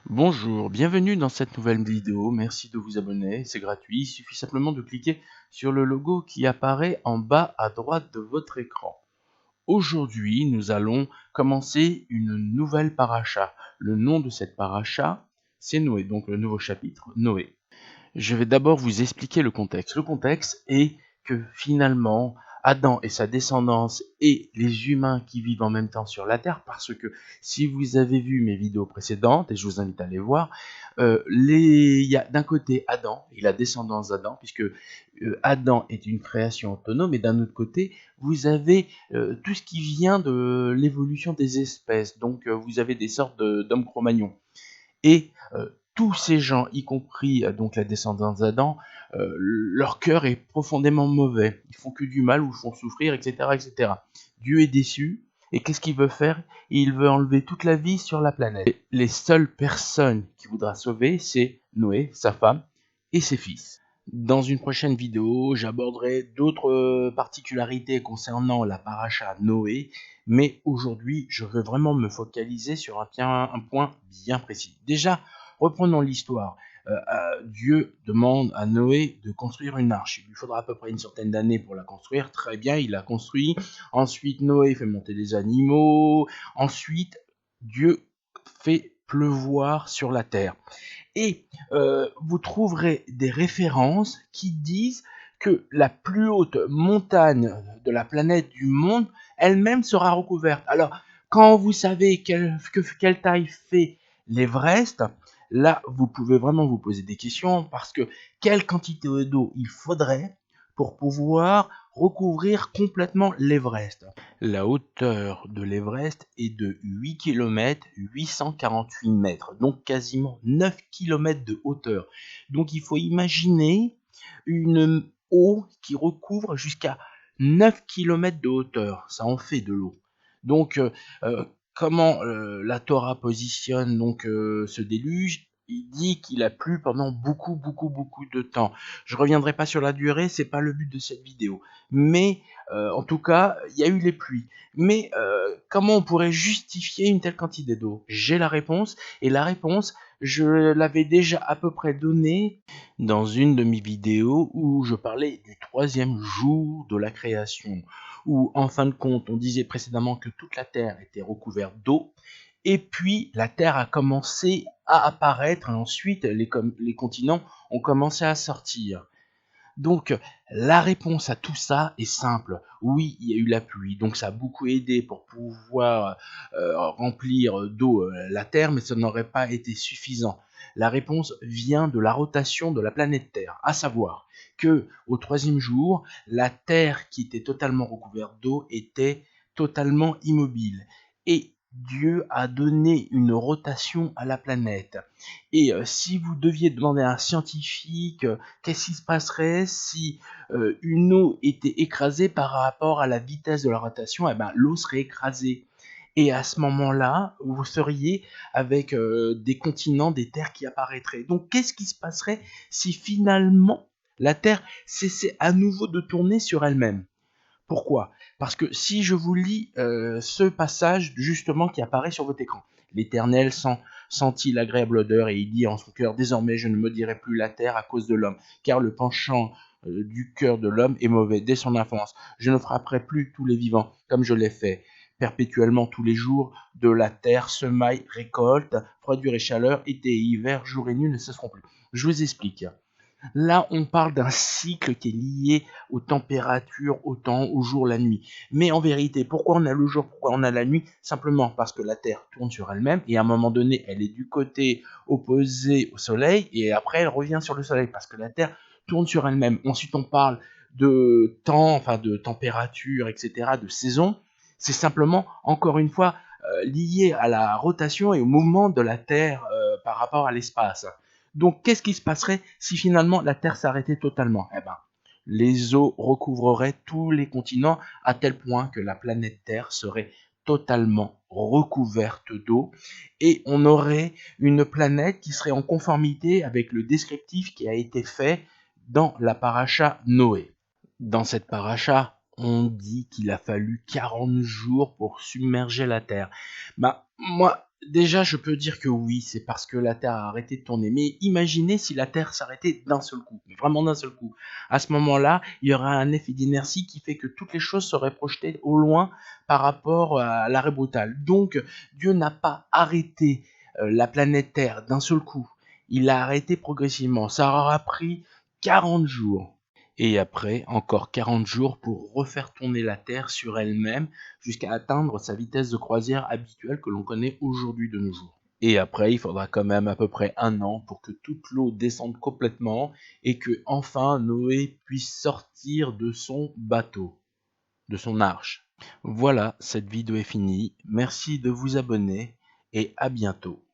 Bonjour, bienvenue dans cette nouvelle vidéo, merci de vous abonner, c'est gratuit, il suffit simplement de cliquer sur le logo qui apparaît en bas à droite de votre écran. Aujourd'hui, nous allons commencer une nouvelle paracha. Le nom de cette paracha, c'est Noé, donc le nouveau chapitre, Noé. Je vais d'abord vous expliquer le contexte. Le contexte est que finalement, Adam et sa descendance et les humains qui vivent en même temps sur la Terre, parce que si vous avez vu mes vidéos précédentes, et je vous invite à les voir, il y a d'un côté Adam et la descendance d'Adam, puisque Adam est une création autonome, et d'un autre côté, vous avez tout ce qui vient de l'évolution des espèces. Donc vous avez des sortes d'hommes Cro-Magnons. Et tous ces gens, y compris donc la descendance d'Adam, leur cœur est profondément mauvais. Ils font que du mal ou font souffrir, etc., etc. Dieu est déçu. Et qu'est-ce qu'il veut faire? Il veut enlever toute la vie sur la planète. Et les seules personnes qu'il voudra sauver, c'est Noé, sa femme et ses fils. Dans une prochaine vidéo, j'aborderai d'autres particularités concernant la paracha Noé, mais aujourd'hui, je veux vraiment me focaliser sur un point bien précis. Déjà, reprenons l'histoire. Dieu demande à Noé de construire une arche. Il lui faudra à peu près une centaine d'années pour la construire. Très bien, il l'a construit. Ensuite, Noé fait monter des animaux. Ensuite, Dieu fait pleuvoir sur la terre. Et vous trouverez des références qui disent que la plus haute montagne de la planète du monde elle-même sera recouverte. Alors, quand vous savez quelle taille fait l'Everest, là, vous pouvez vraiment vous poser des questions parce que quelle quantité d'eau il faudrait pour pouvoir recouvrir complètement l'Everest. La hauteur de l'Everest est de 8 km 848 mètres, donc quasiment 9 km de hauteur. Donc il faut imaginer une eau qui recouvre jusqu'à 9 km de hauteur. Ça en fait de l'eau. Donc comment la Torah positionne donc ce déluge? Il dit qu'il a plu pendant beaucoup de temps. Je reviendrai pas sur la durée, c'est pas le but de cette vidéo. Mais en tout cas, il y a eu les pluies. Mais comment on pourrait justifier une telle quantité d'eau? J'ai la réponse, et la réponse, je l'avais déjà à peu près donnée dans une de mes vidéos où je parlais du troisième jour de la création, où en fin de compte, on disait précédemment que toute la Terre était recouverte d'eau, et puis la Terre a commencé à apparaître, et ensuite les continents ont commencé à sortir. Donc la réponse à tout ça est simple. Oui, il y a eu la pluie, donc ça a beaucoup aidé pour pouvoir remplir d'eau la Terre, mais ça n'aurait pas été suffisant. La réponse vient de la rotation de la planète Terre, à savoir que au troisième jour, la Terre qui était totalement recouverte d'eau était totalement immobile. Et Dieu a donné une rotation à la planète. Et si vous deviez demander à un scientifique qu'est-ce qui se passerait si une eau était écrasée par rapport à la vitesse de la rotation, eh ben, l'eau serait écrasée. Et à ce moment-là, vous seriez avec des continents, des terres qui apparaîtraient. Donc qu'est-ce qui se passerait si finalement la Terre cessait à nouveau de tourner sur elle-même? Pourquoi? Parce que si je vous lis ce passage justement qui apparaît sur votre écran, l'Éternel sentit l'agréable odeur et il dit en son cœur, désormais je ne maudirai plus la terre à cause de l'homme, car le penchant du cœur de l'homme est mauvais dès son enfance. Je ne frapperai plus tous les vivants comme je l'ai fait. Perpétuellement tous les jours de la terre, semaille, récolte, froidure et chaleur, été et hiver, jour et nuit ne cesseront plus. Je vous explique. Là, on parle d'un cycle qui est lié aux températures, au temps, au jour, la nuit. Mais en vérité, pourquoi on a le jour, pourquoi on a la nuit? Simplement parce que la Terre tourne sur elle-même et à un moment donné, elle est du côté opposé au Soleil et après, elle revient sur le Soleil parce que la Terre tourne sur elle-même. Ensuite, on parle de temps, enfin de température, etc., de saison. C'est simplement, encore une fois, lié à la rotation et au mouvement de la Terre par rapport à l'espace. Donc, qu'est-ce qui se passerait si finalement la Terre s'arrêtait totalement? Eh ben, les eaux recouvreraient tous les continents à tel point que la planète Terre serait totalement recouverte d'eau et on aurait une planète qui serait en conformité avec le descriptif qui a été fait dans la paracha Noé. Dans cette paracha, on dit qu'il a fallu 40 jours pour submerger la Terre. Bah, moi, Déjà, je peux dire que oui, c'est parce que la Terre a arrêté de tourner. Mais imaginez si la Terre s'arrêtait d'un seul coup, mais vraiment d'un seul coup. À ce moment-là, il y aura un effet d'inertie qui fait que toutes les choses seraient projetées au loin par rapport à l'arrêt brutal. Donc, Dieu n'a pas arrêté la planète Terre d'un seul coup. Il l'a arrêté progressivement. Ça aura pris 40 jours. Et après, encore 40 jours pour refaire tourner la Terre sur elle-même jusqu'à atteindre sa vitesse de croisière habituelle que l'on connaît aujourd'hui de nos jours. Et après, il faudra quand même à peu près 1 an pour que toute l'eau descende complètement et que enfin Noé puisse sortir de son bateau, de son arche. Voilà, cette vidéo est finie. Merci de vous abonner et à bientôt.